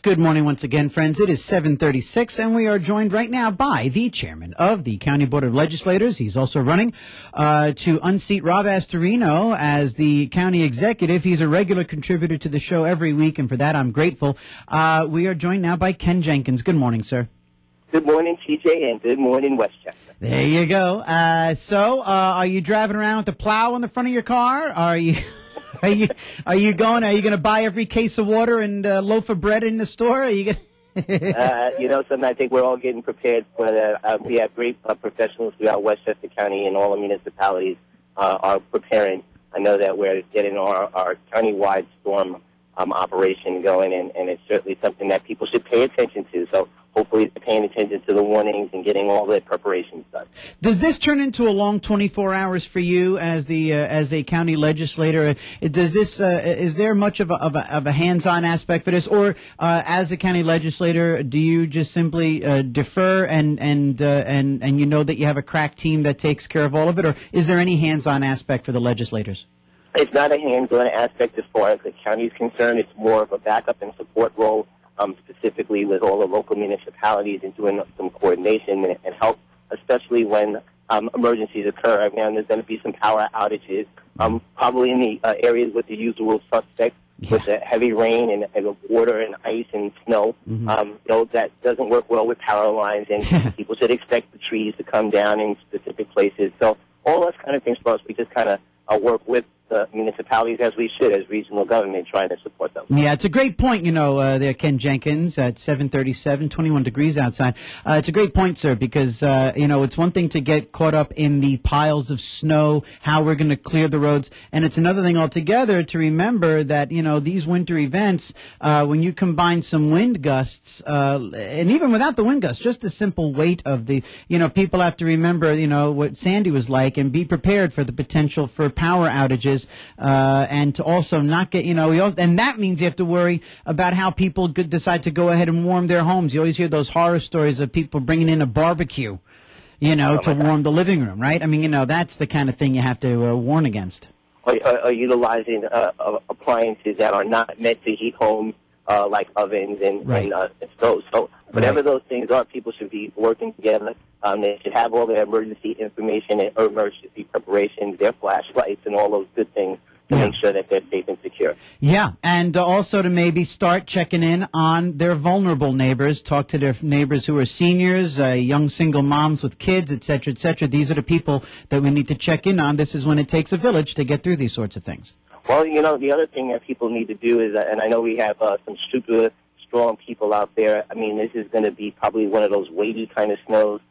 Good morning once again, friends. It is 7:36, and we are joined right now by the chairman of the County Board of Legislators. He's also running to unseat Rob Astorino as the county executive. He's a regular contributor to the show every week, and for that I'm grateful. We are joined now by Ken Jenkins. Good morning, sir. Good morning, TJ, and good morning, Westchester. There you go. Are you driving around with the plow on the front of your car? Are you going to buy every case of water and loaf of bread in the store? Are you going something I think we're all getting prepared for. We have great professionals throughout Westchester County, and all the municipalities are preparing. I know that we're getting our county-wide storm operation going, and it's certainly something that people should pay attention to. So hopefully they're paying attention to the warnings and getting all the preparations done. Does this turn into a long 24 hours for you as a county legislator? Is there much of a hands-on aspect for this, or as a county legislator, do you just simply defer and you know that you have a crack team that takes care of all of it, or is there any hands-on aspect for the legislators? It's not a hands-on aspect as far as the county is concerned. It's more of a backup and support role, specifically with all the local municipalities, and doing some coordination and help, especially when emergencies occur. Now, there's going to be some power outages, probably in the areas with the usual suspects, with the heavy rain and water and ice and snow. That doesn't work well with power lines, and people should expect the trees to come down in specific places. So all those kind of things for us, we just kind of work with the municipalities as we should, as regional government, trying to support them. Yeah, it's a great point, there, Ken Jenkins, at 7:37, 21 degrees outside. It's a great point, sir, because, it's one thing to get caught up in the piles of snow, how we're going to clear the roads, and it's another thing altogether to remember that, these winter events, when you combine some wind gusts, and even without the wind gusts, just the simple weight of the, people have to remember, what Sandy was like and be prepared for the potential for power outages. And to also not get, and that means you have to worry about how people decide to go ahead and warm their homes. You always hear those horror stories of people bringing in a barbecue, to warm the living room, right? I mean, that's the kind of thing you have to warn against. Or utilizing appliances that are not meant to heat homes, like ovens and stoves. So whatever those things are, people should be working together. They should have all their emergency information and emergency preparations, their flashlights, and all those good things to make sure that they're safe and secure. Yeah, and also to maybe start checking in on their vulnerable neighbors, talk to their neighbors who are seniors, young single moms with kids, et cetera, et cetera. These are the people that we need to check in on. This is when it takes a village to get through these sorts of things. Well, the other thing that people need to do is, and I know we have some super strong people out there. I mean, this is going to be probably one of those weighty kind of snows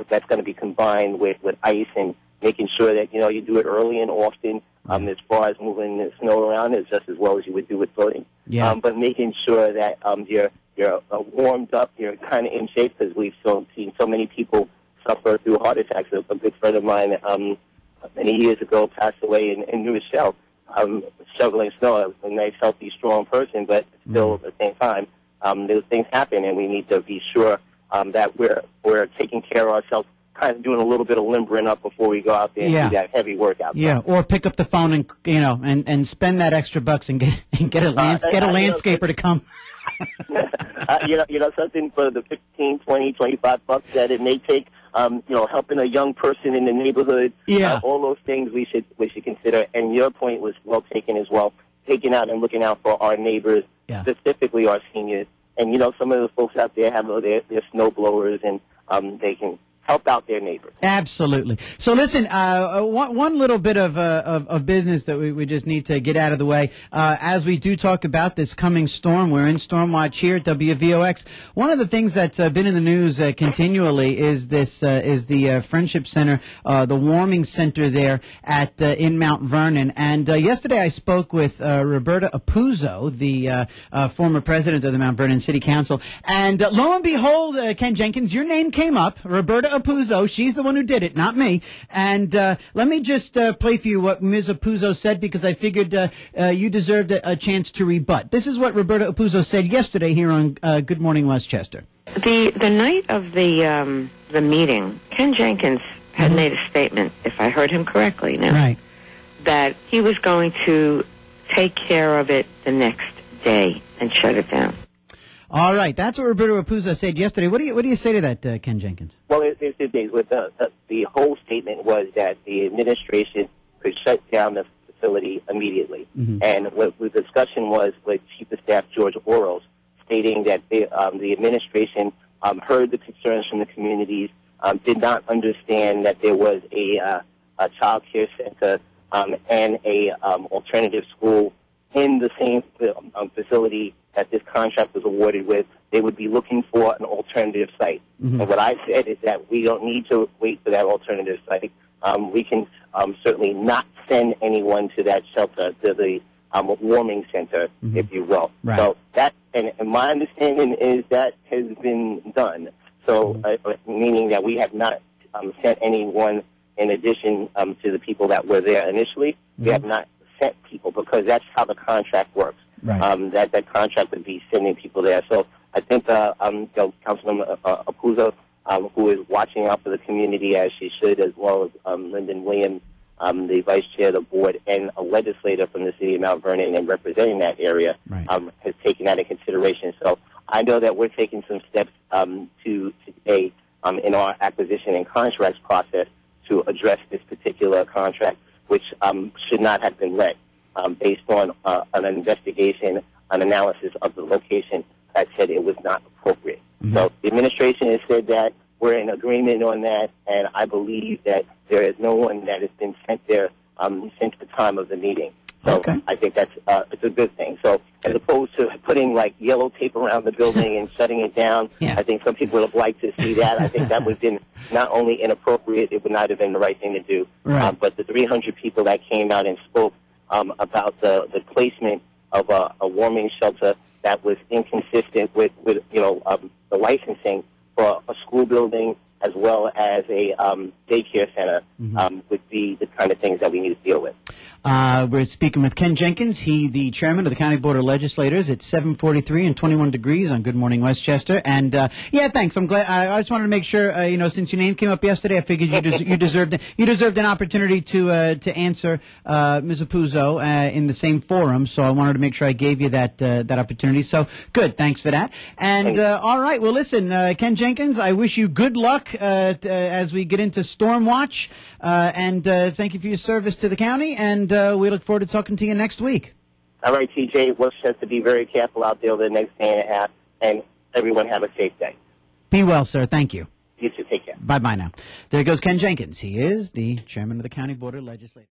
that's going to be combined with ice, and making sure that, you do it early and often. As far as moving the snow around, is just as well as you would do with floating. But making sure that you're warmed up, you're kind of in shape, because we've seen so many people suffer through heart attacks. A good friend of mine many years ago passed away in Rochelle, shoveling snow. A nice, healthy, strong person, but still at the same time, those things happen, and we need to be sure that we're taking care of ourselves, kind of doing a little bit of limbering up before we go out there and do that heavy workout. Yeah, or pick up the phone and spend that extra bucks and get a landscaper to come. Something for the 15, 20, 25 bucks that it may take. Helping a young person in the neighborhood. All those things we should consider. And your point was well taken as well. Taking out and looking out for our neighbors, specifically our seniors. And some of the folks out there have their snow blowers, and they can help out their neighbors. Absolutely. So listen, one little bit of business that we just need to get out of the way. As we do talk about this coming storm, we're in Storm Watch here at WVOX. One of the things that's been in the news continually is the Friendship Center, the warming center there in Mount Vernon. And yesterday I spoke with Roberta Apuzzo, the former president of the Mount Vernon City Council. And lo and behold, Ken Jenkins, your name came up. Roberta Apuzzo, she's the one who did it, not me. And let me just play for you what Ms. Apuzzo said, because I figured you deserved a chance to rebut. This is what Roberta Apuzzo said yesterday here on Good Morning Westchester. The night of the meeting, Ken Jenkins had made a statement, if I heard him correctly now, that he was going to take care of it the next day and shut it down. All right, that's what Roberto Raposa said yesterday. What do you say to that, Ken Jenkins? Well, the whole statement was that the administration could shut down the facility immediately, and what the discussion was with Chief of Staff George Orals, stating that the administration heard the concerns from the communities, did not understand that there was a child care center and a alternative school in the same facility that this contract was awarded with. They would be looking for an alternative site. And what I said is that we don't need to wait for that alternative site. We can certainly not send anyone to that shelter, to the warming center, if you will. Right. So that, and my understanding is that has been done. So, meaning that we have not sent anyone in addition to the people that were there initially. We have not sent people because that's how the contract works. Right. That contract would be sending people there. So I think Councilman Raposa, who is watching out for the community as she should, as well as Lyndon Williams, the vice chair of the board, and a legislator from the city of Mount Vernon and representing that area, has taken that into consideration. So I know that we're taking some steps today in our acquisition and contracts process to address this particular contract, which should not have been let based on an investigation, an analysis of the location that said it was not appropriate. So the administration has said that. We're in agreement on that, and I believe that there is no one that has been sent there since the time of the meeting. So I think that's it's a good thing. So as opposed to putting like yellow tape around the building and shutting it down, I think some people would have liked to see that. I think that would have been not only inappropriate, it would not have been the right thing to do. But the 300 people that came out and spoke about the placement of a warming shelter that was inconsistent with the licensing for a school building as well as a daycare center would be the kind of things that we need to deal with. We're speaking with Ken Jenkins. He, the chairman of the County Board of Legislators. It's 7:43 and 21 degrees on Good Morning Westchester. And thanks. I'm glad. I just wanted to make sure. Since your name came up yesterday, I figured you deserved an opportunity to answer Ms. Apuzzo in the same forum. So I wanted to make sure I gave you that opportunity. So good. Thanks for that. And all right. Well, listen, Ken Jenkins, I wish you good luck as we get into Storm Watch. And thank you for your service to the county. And we look forward to talking to you next week. All right, TJ. Westchester, be very careful out there over the next day and a half. And everyone have a safe day. Be well, sir. Thank you. You too. Take care. Bye-bye now. There goes Ken Jenkins. He is the chairman of the County Board of Legislators.